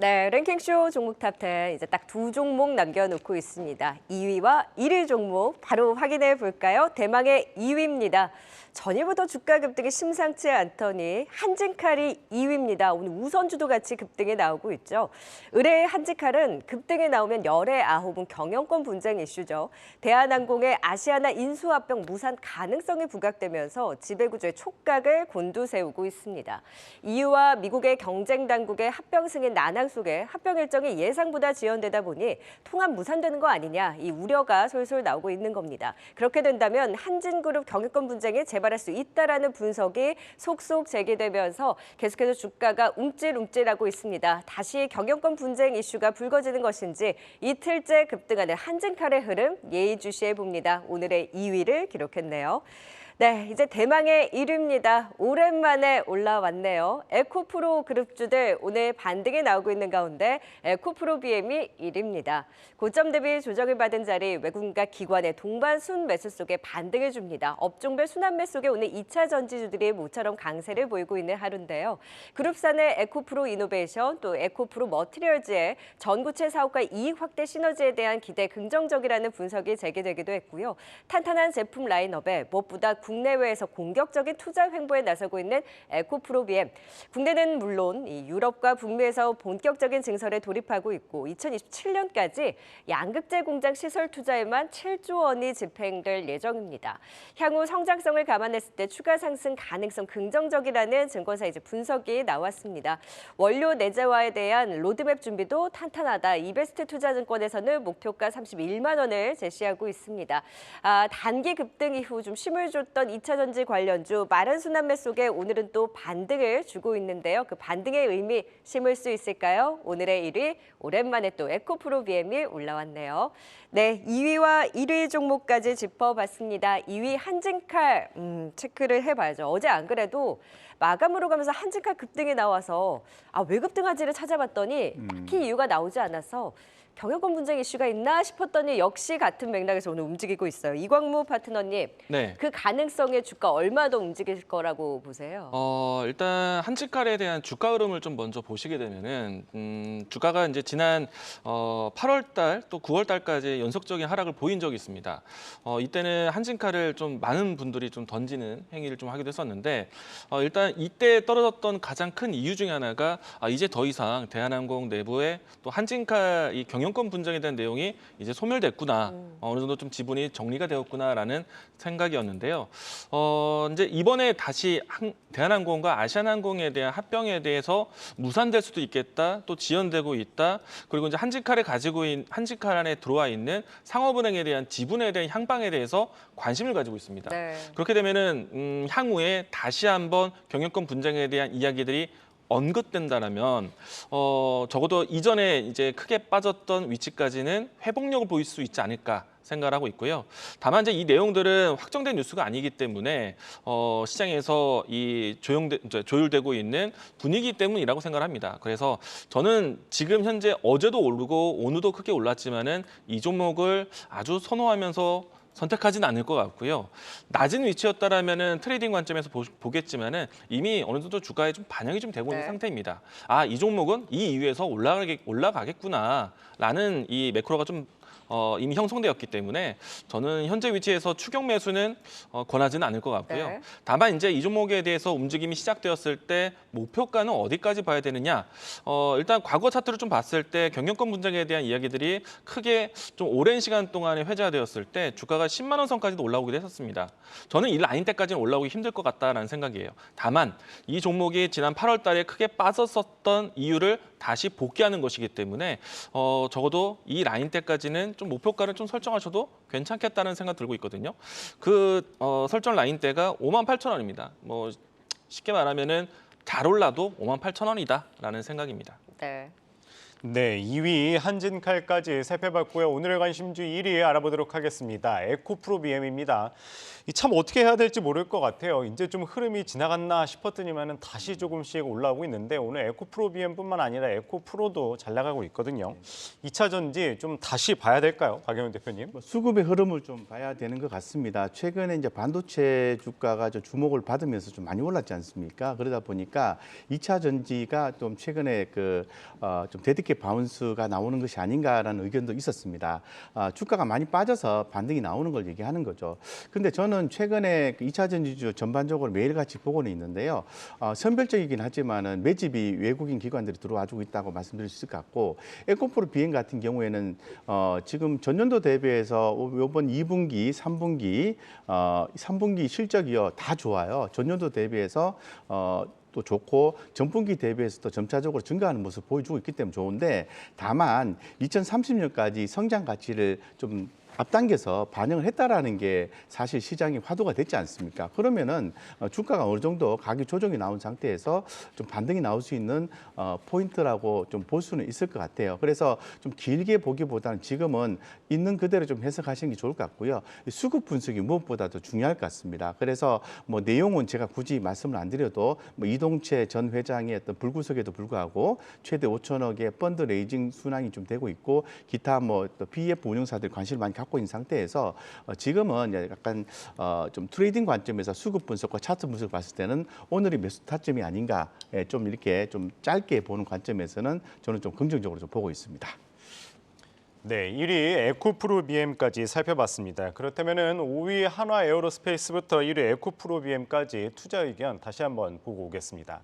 네, 랭킹쇼 종목 탑10 이제 딱 두 종목 남겨놓고 있습니다. 2위와 1위 종목 바로 확인해 볼까요? 대망의 2위입니다. 전일부터 주가 급등이 심상치 않더니 한진칼이 2위입니다. 오늘 우선주도 같이 급등에 나오고 있죠. 의뢰의 한진칼은 급등에 나오면 열의 아홉은 경영권 분쟁 이슈죠. 대한항공의 아시아나 인수합병 무산 가능성이 부각되면서 지배구조의 촉각을 곤두세우고 있습니다. EU와 미국의 경쟁 당국의 합병 승인 난항 속에 합병 일정이 예상보다 지연되다 보니 통합 무산되는 거 아니냐 이 우려가 솔솔 나오고 있는 겁니다. 그렇게 된다면 한진그룹 경영권 분쟁이 재발할 수 있다라는 분석이 속속 제기되면서 계속해서 주가가 움찔움찔하고 있습니다. 다시 경영권 분쟁 이슈가 불거지는 것인지 이틀째 급등하는 한진칼의 흐름 예의주시해 봅니다. 오늘의 2위를 기록했네요. 네, 이제 대망의 1위입니다. 오랜만에 올라왔네요. 에코프로 그룹주들 오늘 반등이 나오고 있는 가운데 에코프로 BM이 1위입니다. 고점 대비 조정을 받은 자리 외국인과 기관의 동반 순매수 속에 반등을 줍니다. 업종별 순환매 속에 오늘 2차 전지주들이 모처럼 강세를 보이고 있는 하루인데요. 그룹산의 에코프로 이노베이션 또 에코프로 머티리얼즈의 전구체 사업과 이익 확대 시너지에 대한 기대 긍정적이라는 분석이 제기되기도 했고요. 탄탄한 제품 라인업에 무엇보다 국내외에서 공격적인 투자 횡보에 나서고 있는 에코프로 BM. 국내는 물론 유럽과 북미에서 본격적인 증설에 돌입하고 있고 2027년까지 양극재 공장 시설 투자에만 7조 원이 집행될 예정입니다. 향후 성장성을 감안했을 때 추가 상승 가능성 긍정적이라는 증권사 이제 분석이 나왔습니다. 원료 내재화에 대한 로드맵 준비도 탄탄하다. 이베스트 투자증권에서는 목표가 31만 원을 제시하고 있습니다. 단기 급등 이후 좀 힘을 줬던 2차 전지 관련주 마른 순환매 속에 오늘은 또 반등을 주고 있는데요. 그 반등의 의미 심을 수 있을까요? 오늘의 1위 오랜만에 또 에코프로 BM이 올라왔네요. 네, 2위와 1위 종목까지 짚어봤습니다. 2위 한진칼 체크를 해봐야죠. 어제 안 그래도 마감으로 가면서 한진칼 급등이 나와서 왜 급등하지를 찾아봤더니 딱히 이유가 나오지 않아서 경영권 분쟁 이슈가 있나 싶었더니 역시 같은 맥락에서 오늘 움직이고 있어요. 이광무 파트너님, 네. 그 가능성의 주가 얼마 더 움직일 거라고 보세요? 일단 한진칼에 대한 주가 흐름을 좀 먼저 보시게 되면은 주가가 이제 지난 8월 달 또 9월 달까지 연속적인 하락을 보인 적이 있습니다. 이때는 한진칼을 좀 많은 분들이 좀 던지는 행위를 좀 하기도 했었는데 일단 이때 떨어졌던 가장 큰 이유 중에 하나가 이제 더 이상 대한항공 내부에 또 한진칼 이 경영권 분쟁에 대한 내용이 이제 소멸됐구나. 어느 정도 좀 지분이 정리가 되었구나라는 생각이었는데요. 이제 이번에 다시 대한항공과 아시아나항공에 대한 합병에 대해서 무산될 수도 있겠다. 또 지연되고 있다. 그리고 이제 한진칼 안에 들어와 있는 상업은행에 대한 지분에 대한 향방에 대해서 관심을 가지고 있습니다. 네. 그렇게 되면은 향후에 다시 한번 경영권 분쟁에 대한 이야기들이 언급된다라면 적어도 이전에 이제 크게 빠졌던 위치까지는 회복력을 보일 수 있지 않을까 생각을 하고 있고요. 다만 이제 이 내용들은 확정된 뉴스가 아니기 때문에 시장에서 조율되고 있는 분위기 때문이라고 생각을 합니다. 그래서 저는 지금 현재 어제도 오르고 오늘도 크게 올랐지만은 이 종목을 아주 선호하면서 선택하지는 않을 것 같고요. 낮은 위치였다라면은 트레이딩 관점에서 보겠지만은 이미 어느 정도 주가에 좀 반영이 좀 되고 있는 상태입니다. 이 종목은 이 이유에서 올라가겠구나라는 이 매크로가 좀 이미 형성되었기 때문에 저는 현재 위치에서 추격 매수는 권하지는 않을 것 같고요. 네. 다만 이제 이 종목에 대해서 움직임이 시작되었을 때 목표가는 어디까지 봐야 되느냐? 일단 과거 차트를 좀 봤을 때 경영권 분쟁에 대한 이야기들이 크게 좀 오랜 시간 동안에 회자되었을 때 주가가 10만 원 선까지도 올라오기도 했었습니다. 저는 이 라인 때까지는 올라오기 힘들 것 같다라는 생각이에요. 다만 이 종목이 지난 8월 달에 크게 빠졌었던 이유를 다시 복귀하는 것이기 때문에 적어도 이 라인 때까지는 좀 목표가를 좀 설정하셔도 괜찮겠다는 생각 들고 있거든요. 그 설정 라인대가 58,000원입니다. 뭐 쉽게 말하면은 잘 올라도 58,000원이다라는 생각입니다. 네. 네, 2위 한진칼까지 살펴봤고요. 오늘의 관심주 1위 알아보도록 하겠습니다. 에코프로 BM입니다. 참 어떻게 해야 될지 모를 것 같아요. 이제 좀 흐름이 지나갔나 싶었더니만은 다시 조금씩 올라오고 있는데 오늘 에코프로 BM뿐만 아니라 에코프로도 잘 나가고 있거든요. 2차 전지 좀 다시 봐야 될까요, 박영훈 대표님? 뭐 수급의 흐름을 좀 봐야 되는 것 같습니다. 최근에 이제 반도체 주가가 좀 주목을 받으면서 좀 많이 올랐지 않습니까? 그러다 보니까 2차 전지가 좀 최근에 좀 대드게 바운스가 나오는 것이 아닌가라는 의견도 있었습니다. 주가가 많이 빠져서 반등이 나오는 걸 얘기하는 거죠. 근데 저는 최근에 2차 전지주 전반적으로 매일같이 보고는 있는데요. 선별적이긴 하지만은 매집이 외국인 기관들이 들어와주고 있다고 말씀드릴 수 있을 것 같고, 에코프로 BM 같은 경우에는 지금 전년도 대비해서 이번 2분기, 3분기 실적이요 다 좋아요. 전년도 대비해서 또 좋고 전분기 대비해서 또 점차적으로 증가하는 모습 보여주고 있기 때문에 좋은데, 다만 2030년까지 성장 가치를 좀 앞당겨서 반영을 했다라는 게 사실 시장의 화두가 됐지 않습니까? 그러면은 주가가 어느 정도 가격 조정이 나온 상태에서 좀 반등이 나올 수 있는 포인트라고 좀 볼 수는 있을 것 같아요. 그래서 좀 길게 보기보다는 지금은 있는 그대로 좀 해석하시는 게 좋을 것 같고요. 수급 분석이 무엇보다도 중요할 것 같습니다. 그래서 뭐 내용은 제가 굳이 말씀을 안 드려도 뭐 이동채 전 회장의 어떤 불구속에도 불구하고 최대 5천억의 펀드 레이징 순항이 좀 되고 있고, 기타 뭐 또 PF 운용사들이 관심을 많이 갖고 있는 상태에서 지금은 약간 좀 트레이딩 관점에서 수급 분석과 차트 분석을 봤을 때는 오늘이 매수 타점이 아닌가, 좀 이렇게 좀 짧게 보는 관점에서는 저는 좀 긍정적으로 좀 보고 있습니다. 네, 1위 에코프로 BM까지 살펴봤습니다. 그렇다면은 5위 한화 에어로스페이스부터 1위 에코프로 BM까지 투자 의견 다시 한번 보고 오겠습니다.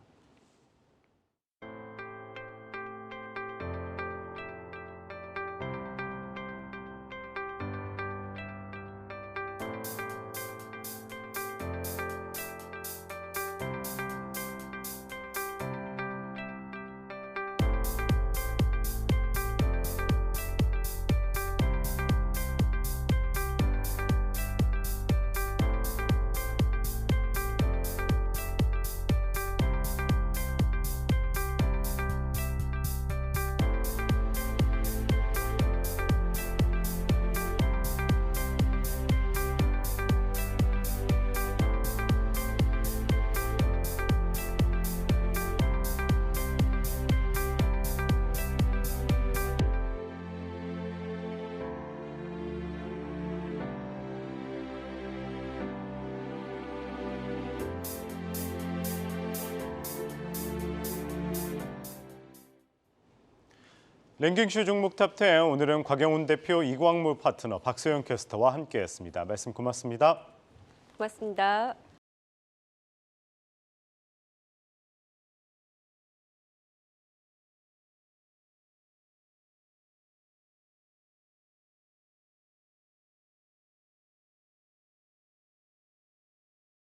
랭킹쇼 종목 탑10, 오늘은 곽영훈 대표, 이광무 파트너, 박소영 캐스터와 함께했습니다. 말씀 고맙습니다. 고맙습니다.